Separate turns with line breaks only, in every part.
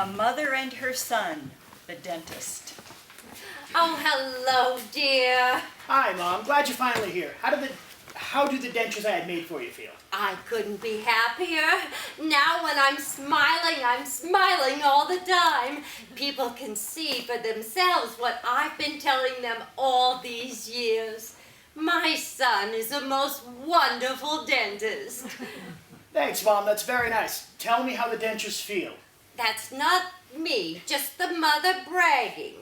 A mother and her son, the dentist.
Oh, hello, dear.
Hi, Mom. Glad you're finally here. How do the dentures I had made for you feel?
I couldn't be happier. Now when I'm smiling all the time. People can see for themselves what I've been telling them all these years. My son is the most wonderful dentist.
Thanks, Mom. That's very nice. Tell me how the dentures feel.
That's not me, just the mother bragging.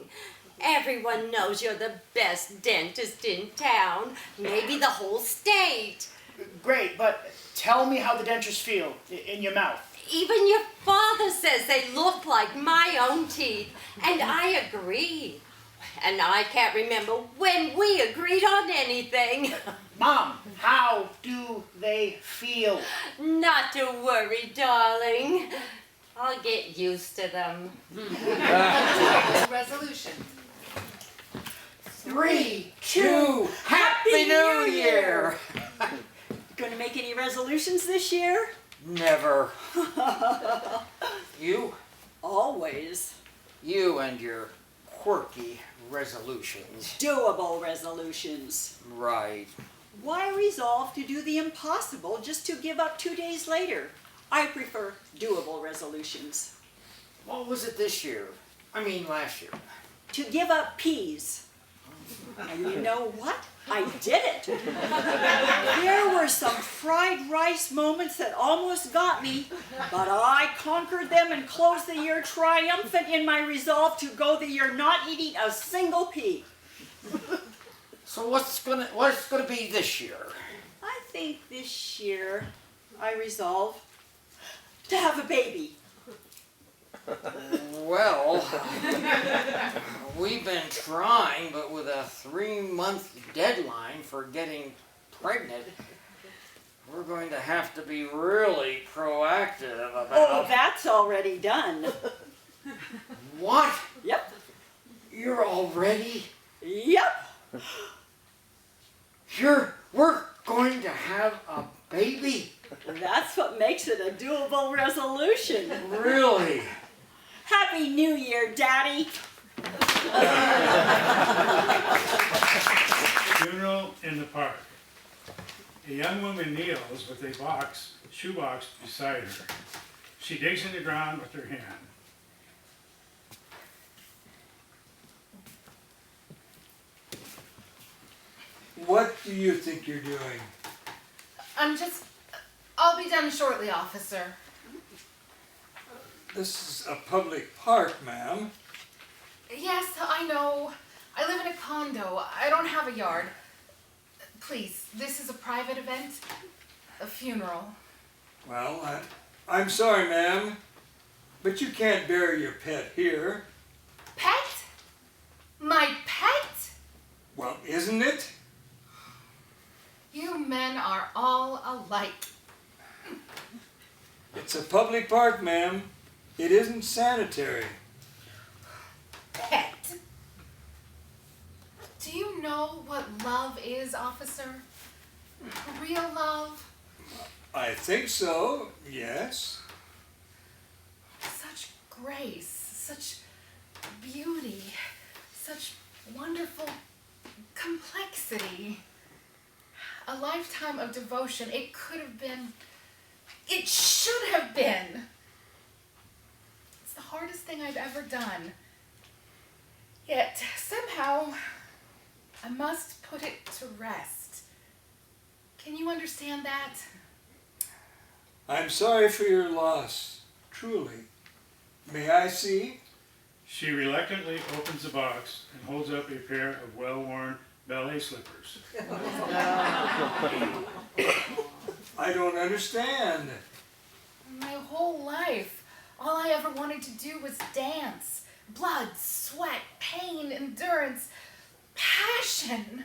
Everyone knows you're the best dentist in town, maybe the whole state.
Great, but tell me how the dentures feel in your mouth.
Even your father says they look like my own teeth, and I agree. And I can't remember when we agreed on anything.
Mom, how do they feel?
Not to worry, darling. I'll get used to them.
Resolution.
3, 2, Happy New Year!
Going to make any resolutions this year?
Never. You?
Always.
You and your quirky resolutions.
Doable resolutions.
Right.
Why resolve to do the impossible just to give up 2 days later? I prefer doable resolutions.
What was it this year? I mean last year.
To give up peas. And you know what? I did it. There were some fried rice moments that almost got me, but I conquered them and closed the year triumphant in my resolve to go the year not eating a single pea.
So what's gonna be this year?
I think this year I resolve to have a baby.
Well, we've been trying, but with a 3-month deadline for getting pregnant, we're going to have to be really proactive about...
Oh, that's already done.
What?
Yep.
You're already?
Yep.
We're going to have a baby?
That's what makes it a doable resolution.
Really?
Happy New Year, Daddy.
Funeral in the park. A young woman kneels with a shoebox beside her. She digs in the ground with her hand.
What do you think you're doing?
I'll be done shortly, officer.
This is a public park, ma'am.
Yes, I know. I live in a condo. I don't have a yard. Please, this is a private event. A funeral.
Well, I'm sorry, ma'am, but you can't bury your pet here.
Pet? My pet?
Well, isn't it?
You men are all alike.
It's a public park, ma'am. It isn't sanitary.
Pet? Do you know what love is, officer? Real love?
I think so, yes.
Such grace, such beauty, such wonderful complexity. A lifetime of devotion. It could have been, it should have been. It's the hardest thing I've ever done. Yet, somehow, I must put it to rest. Can you understand that?
I'm sorry for your loss, truly. May I see?
She reluctantly opens the box and holds up a pair of well-worn ballet slippers.
I don't understand.
My whole life, all I ever wanted to do was dance. Blood, sweat, pain, endurance, passion.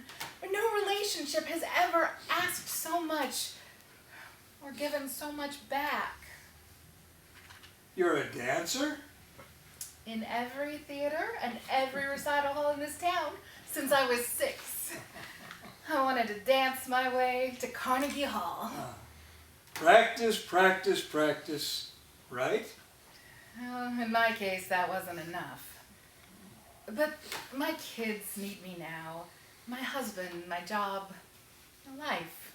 No relationship has ever asked so much or given so much back.
You're a dancer?
In every theater and every recital hall in this town since I was 6. I wanted to dance my way to Carnegie Hall.
Practice, practice, practice, right?
Well, in my case, that wasn't enough. But my kids need me now. My husband, my job, my life.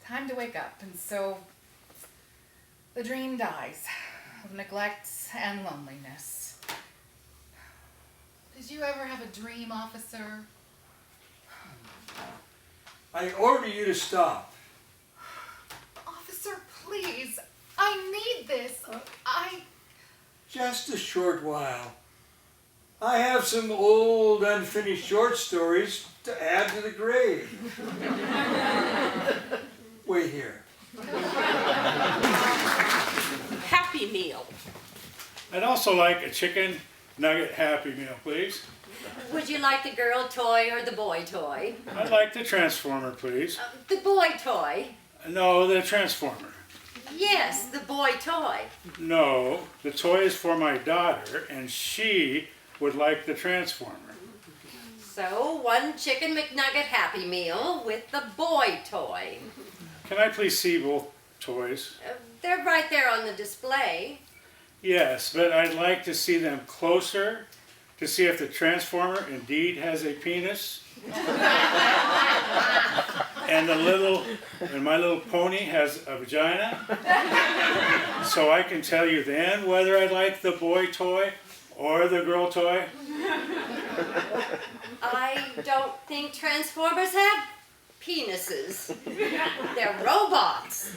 Time to wake up, and so the dream dies of neglect and loneliness. Did you ever have a dream, officer?
I order you to stop.
Officer, please. I need this.
Just a short while. I have some old unfinished short stories to add to the grave. Wait here.
Happy Meal.
I'd also like a chicken nugget Happy Meal, please.
Would you like the girl toy or the boy toy?
I'd like the Transformer, please.
The boy toy.
No, the Transformer.
Yes, the boy toy.
No, the toy is for my daughter, and she would like the Transformer.
So, one Chicken McNugget Happy Meal with the boy toy.
Can I please see both toys?
They're right there on the display.
Yes, but I'd like to see them closer to see if the Transformer indeed has a penis. And my little pony has a vagina. So I can tell you then whether I like the boy toy or the girl toy.
I don't think Transformers have penises. They're robots.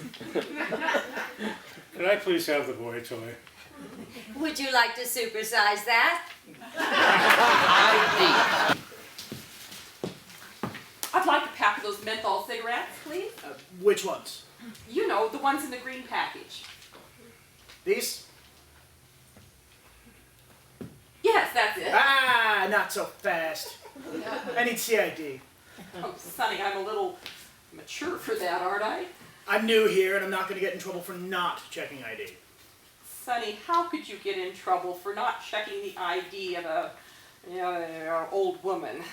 Could I please have the boy toy?
Would you like to supersize that?
I'd like a pack of those menthol cigarettes, please.
Which ones?
You know, the ones in the green package.
These?
Yes, that's it.
Ah, not so fast. I need CID.
Oh, Sonny, I'm a little mature for that, aren't I?
I'm new here, and I'm not going to get in trouble for not checking ID.
Sonny, how could you get in trouble for not checking the ID of a old woman?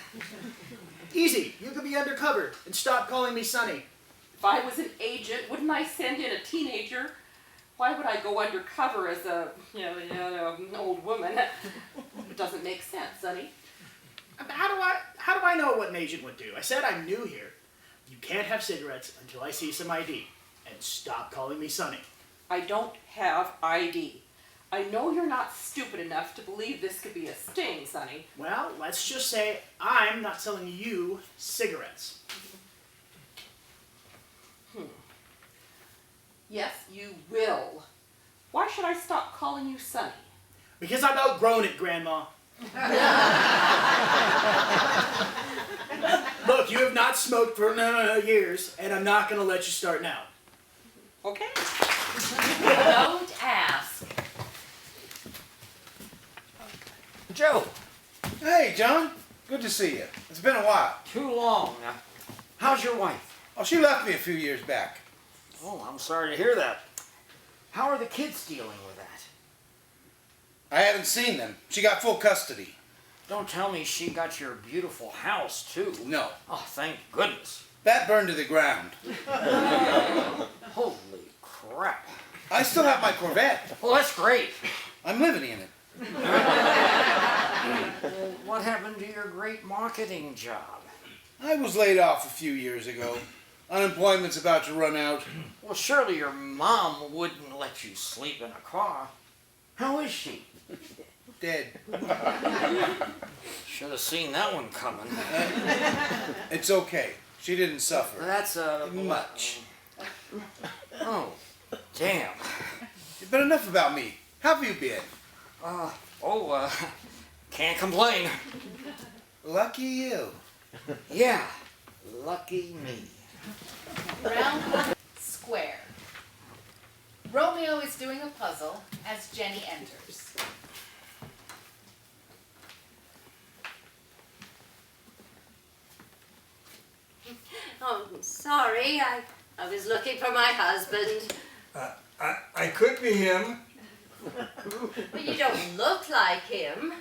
Easy. You could be undercover and stop calling me Sonny.
If I was an agent, wouldn't I send in a teenager? Why would I go undercover as a, an old woman? It doesn't make sense, Sonny.
How do I know what an agent would do? I said I'm new here. You can't have cigarettes until I see some ID. And stop calling me Sonny.
I don't have ID. I know you're not stupid enough to believe this could be a sting, Sonny.
Well, let's just say I'm not selling you cigarettes.
Yes, you will. Why should I stop calling you Sonny?
Because I've outgrown it, Grandma. Look, you have not smoked for years, and I'm not going to let you start now.
Okay.
Don't ask.
Joe! Hey, John. Good to see you. It's been a while.
Too long. How's your wife?
Oh, she left me a few years back.
Oh, I'm sorry to hear that. How are the kids dealing with that?
I haven't seen them. She got full custody.
Don't tell me she got your beautiful house, too.
No.
Oh, thank goodness.
That burned to the ground.
Holy crap.
I still have my Corvette.
Well, that's great.
I'm living in it.
What happened to your great marketing job?
I was laid off a few years ago. Unemployment's about to run out.
Well, surely your mom wouldn't let you sleep in a car. How is she?
Dead.
Should have seen that one coming.
It's okay. She didn't suffer.
That's
much.
Oh, damn.
But enough about me. How have you been?
Can't complain.
Lucky you.
Yeah, lucky me.
Round square. Romeo is doing a puzzle as Jenny enters.
Oh, sorry. I was looking for my husband.
I could be him.
But you don't look like him.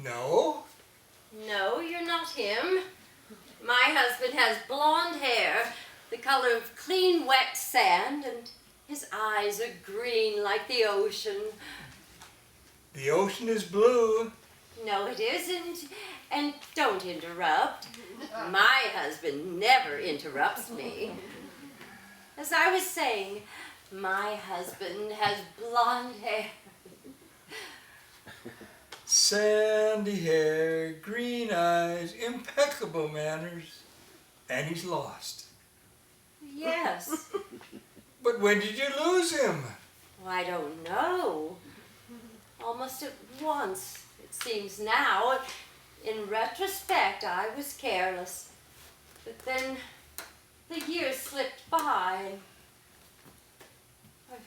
No.
No, you're not him. My husband has blonde hair, the color of clean, wet sand, and his eyes are green like the ocean.
The ocean is blue.
No, it isn't. And don't interrupt. My husband never interrupts me. As I was saying, my husband has blonde hair.
Sandy hair, green eyes, impeccable manners, and he's lost.
Yes.
But when did you lose him?
Well, I don't know. Almost at once, it seems now. In retrospect, I was careless. But then the years slipped by. And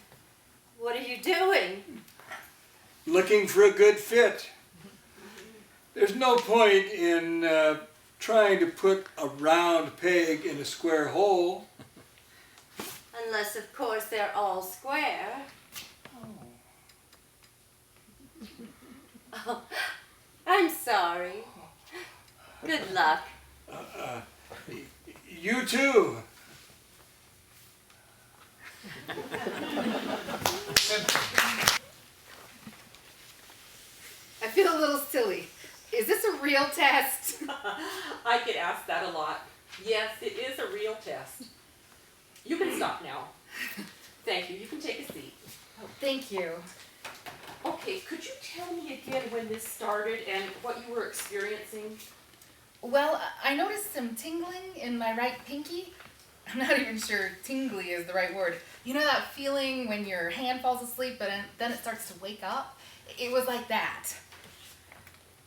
what are you doing?
Looking for a good fit. There's no point in trying to put a round peg in a square hole.
Unless, of course, they're all square. Oh, I'm sorry. Good luck.
You too.
I feel a little silly. Is this a real test?
I get asked that a lot. Yes, it is a real test. You can stop now. Thank you. You can take a seat.
Oh, thank you.
Okay, could you tell me again when this started and what you were experiencing?
Well, I noticed some tingling in my right pinky. I'm not even sure tingly is the right word. You know that feeling when your hand falls asleep but then it starts to wake up? It was like that.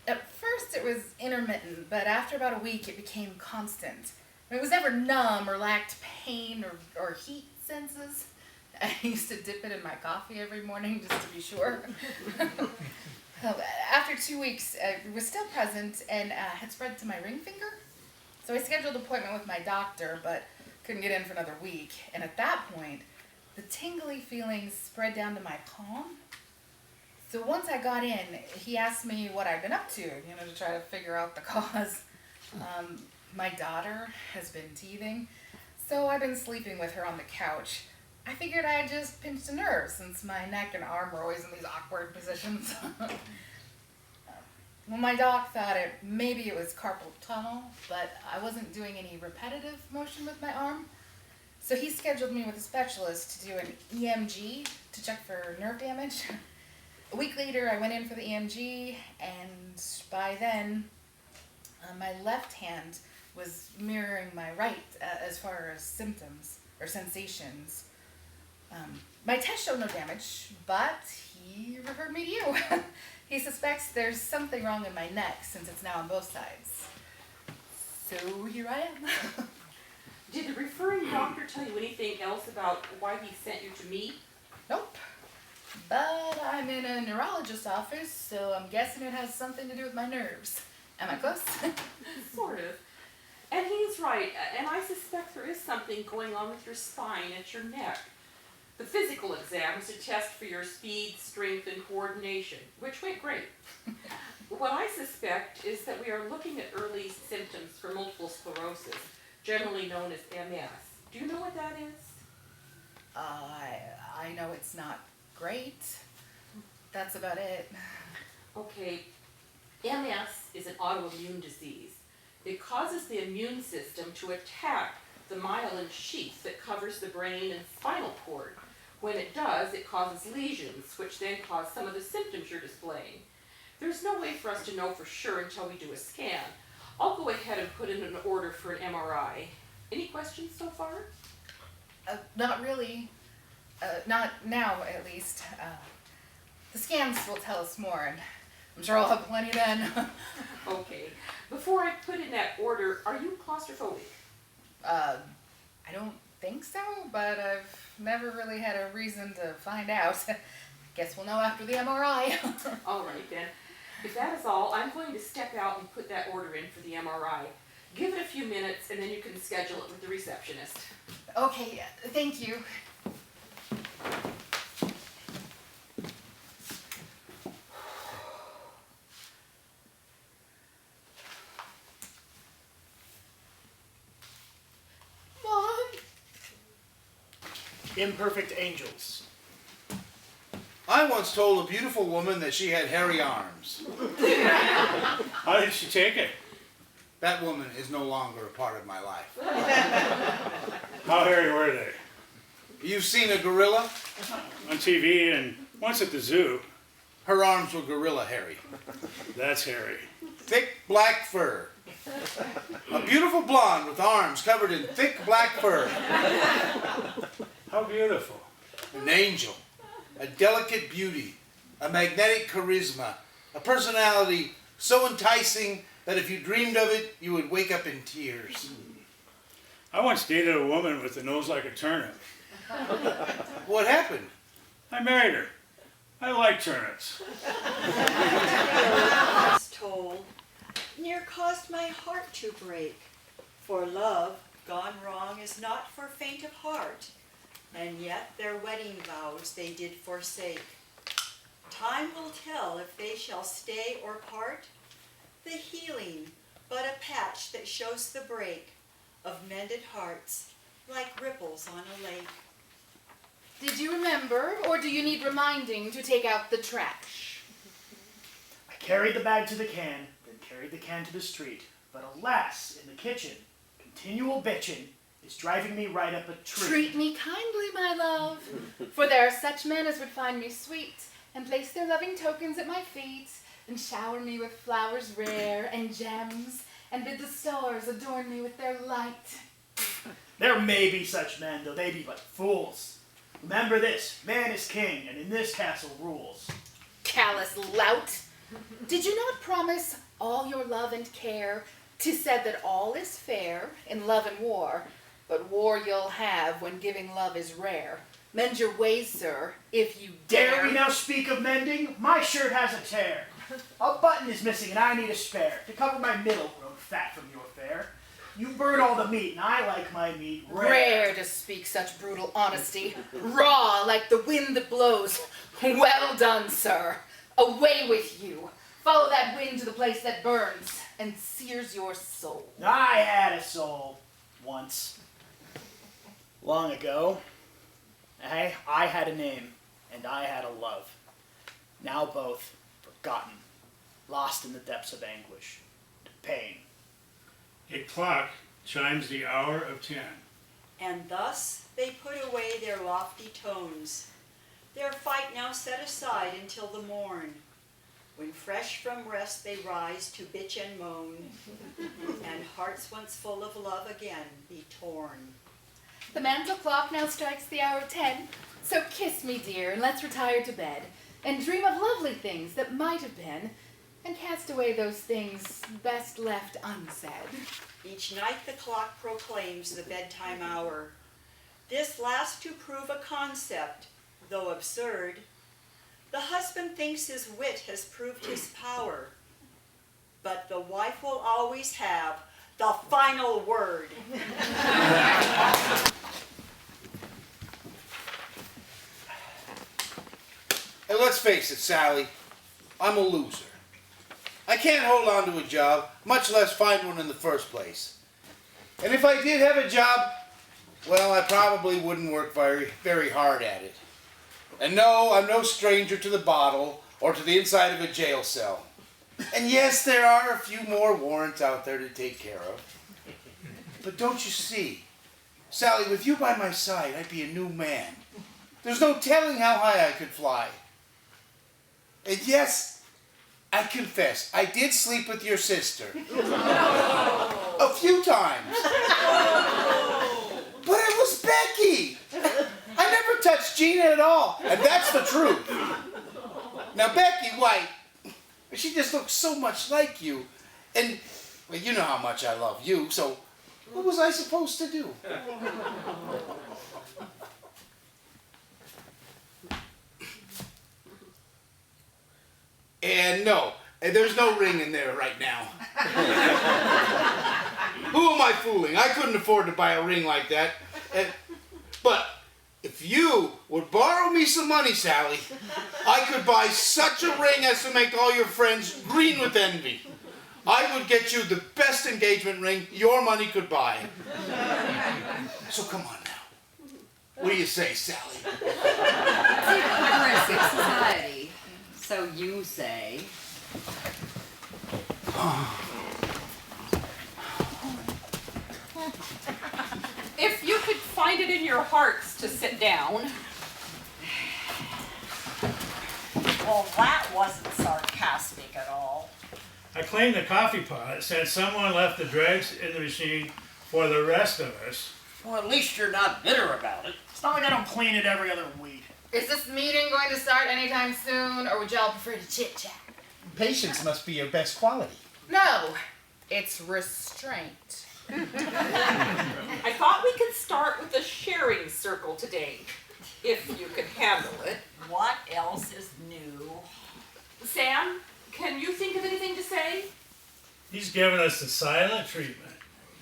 At first it was intermittent, but after about a week it became constant. It was never numb or lacked pain or heat senses. I used to dip it in my coffee every morning just to be sure. After 2 weeks, it was still present and had spread to my ring finger. So I scheduled an appointment with my doctor, but couldn't get in for another week. And at that point, the tingly feelings spread down to my palm. So once I got in, he asked me what I'd been up to, to try to figure out the cause. My daughter has been teething, so I've been sleeping with her on the couch. I figured I had just pinched a nerve since my neck and arm were always in these awkward positions. Well, my doc thought maybe it was carpal tunnel, but I wasn't doing any repetitive motion with my arm. So he scheduled me with a specialist to do an EMG to check for nerve damage. A week later, I went in for the EMG, and by then, my left hand was mirroring my right as far as symptoms or sensations. My test showed no damage, but he referred me to you. He suspects there's something wrong in my neck since it's now on both sides. So here I am.
Did the referring doctor tell you anything else about why he sent you to me?
Nope. But I'm in a neurologist's office, so I'm guessing it has something to do with my nerves. Am I close?
Sort of. And he's right, and I suspect there is something going on with your spine and your neck. The physical exam is a test for your speed, strength, and coordination, which went great. What I suspect is that we are looking at early symptoms for multiple sclerosis, generally known as MS. Do you know what that is?
I know it's not great. That's about it.
Okay, MS is an autoimmune disease. It causes the immune system to attack the myelin sheath that covers the brain and spinal cord. When it does, it causes lesions, which then cause some of the symptoms you're displaying. There's no way for us to know for sure until we do a scan. I'll go ahead and put in an order for an MRI. Any questions so far?
Not really. Not now, at least. The scans will tell us more, and I'm sure I'll have plenty then.
Okay. Before I put in that order, are you claustrophobic?
I don't think so, but I've never really had a reason to find out. Guess we'll know after the MRI.
All right then. If that is all, I'm going to step out and put that order in for the MRI. Give it a few minutes and then you can schedule it with the receptionist.
Okay, thank you.
Imperfect angels.
I once told a beautiful woman that she had hairy arms.
How did she take it?
That woman is no longer a part of my life.
How hairy were they?
You've seen a gorilla?
On TV and once at the zoo.
Her arms were gorilla hairy.
That's hairy.
Thick black fur. A beautiful blonde with arms covered in thick black fur.
How beautiful.
An angel. A delicate beauty. A magnetic charisma. A personality so enticing that if you dreamed of it, you would wake up in tears.
I once dated a woman with a nose like a turnip.
What happened?
I married her. I like turnips.
Was told, near caused my heart to break. For love gone wrong is not for faint of heart, and yet their wedding vows they did forsake. Time will tell if they shall stay or part. The healing, but a patch that shows the break of mended hearts, like ripples on a lake.
Did you remember, or do you need reminding to take out the trash?
I carried the bag to the can, then carried the can to the street. But alas, in the kitchen, continual bitchin' is driving me right up a tree.
Treat me kindly, my love, for there are such men as would find me sweet, and place their loving tokens at my feet, and shower me with flowers rare and gems, and bid the stars adorn me with their light.
There may be such men, though they be but fools. Remember this, man is king, and in this castle rules.
Callous lout! Did you not promise all your love and care? 'Tis said that all is fair in love and war, but war you'll have when giving love is rare. Mend your ways, sir, if you dare.
Dare we now speak of mending? My shirt has a tear. A button is missing, and I need a spare to cover my middle, grown fat from your fare. You burn all the meat, and I like my meat rare.
Rare to speak such brutal honesty. Raw like the wind that blows. Well done, sir. Away with you. Follow that wind to the place that burns and sears your soul.
I had a soul once. Long ago. I had a name, and I had a love. Now both forgotten, lost in the depths of anguish, to pain.
A clock chimes the hour of 10.
And thus they put away their lofty tones, their fight now set aside until the morn, when fresh from rest they rise to bitch and moan, and hearts once full of love again be torn.
The mantel clock now strikes the hour of 10, so kiss me, dear, and let's retire to bed, and dream of lovely things that might have been, and cast away those things best left unsaid.
Each night the clock proclaims the bedtime hour, this last to prove a concept, though absurd. The husband thinks his wit has proved his power, but the wife will always have the final word.
Hey, let's face it, Sally. I'm a loser. I can't hold on to a job, much less find one in the first place. And if I did have a job, well, I probably wouldn't work very, very hard at it. And no, I'm no stranger to the bottle or to the inside of a jail cell. And yes, there are a few more warrants out there to take care of. But don't you see, Sally, with you by my side, I'd be a new man. There's no telling how high I could fly. And yes, I confess, I did sleep with your sister. A few times. But it was Becky. I never touched Gina at all, and that's the truth. Now, Becky White, she just looks so much like you. And, well, you know how much I love you, so what was I supposed to do? And no, there's no ring in there right now. Who am I fooling? I couldn't afford to buy a ring like that. But if you would borrow me some money, Sally, I could buy such a ring as to make all your friends green with envy. I would get you the best engagement ring your money could buy. So come on now. What do you say, Sally?
We're a sick society, so you say.
If you could find it in your hearts to sit down.
Well, that wasn't sarcastic at all.
I claim the coffee pot since someone left the dregs in the machine for the rest of us.
Well, at least you're not bitter about it.
It's not like I don't clean it every other week.
Is this meeting going to start anytime soon, or would y'all prefer to chit-chat?
Patience must be your best quality.
No, it's restraint.
I thought we could start with the sharing circle today, if you could handle it.
What else is new?
Sam, can you think of anything to say?
He's given us the silent treatment.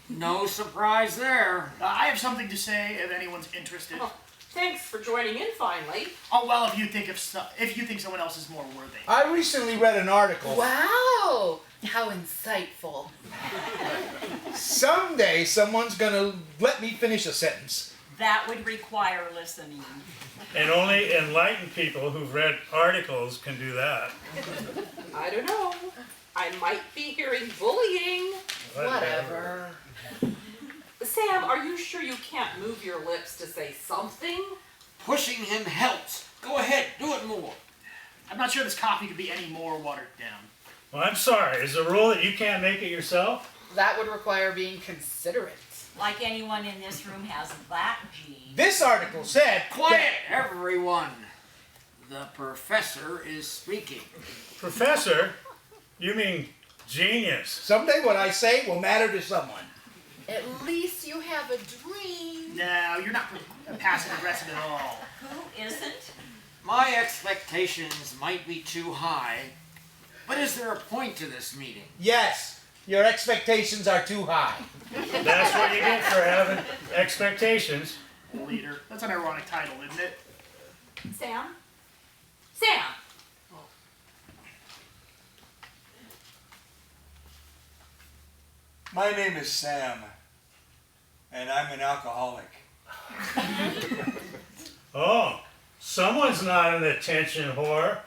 No surprise there.
I have something to say if anyone's interested.
Oh, thanks for joining in finally.
Oh well, if you think someone else is more worthy.
I recently read an article.
Wow, how insightful.
Someday someone's gonna let me finish a sentence.
That would require listening.
And only enlightened people who've read articles can do that.
I don't know. I might be hearing bullying.
Whatever.
Sam, are you sure you can't move your lips to say something?
Pushing him helps. Go ahead, do it more.
I'm not sure this coffee could be any more watered down.
Well, I'm sorry. Is the rule that you can't make it yourself?
That would require being considerate.
Like anyone in this room has that gene.
This article said
Quiet, everyone. The professor is speaking.
Professor? You mean genius.
someday what I say will matter to someone.
At least you have a dream.
No, you're not passive aggressive at all.
Who isn't?
My expectations might be too high, but is there a point to this meeting?
Yes, your expectations are too high.
That's what you get for having expectations.
Leader. That's an ironic title, isn't it?
Sam? Sam!
My name is Sam, and I'm an alcoholic.
Oh, someone's not an attention whore.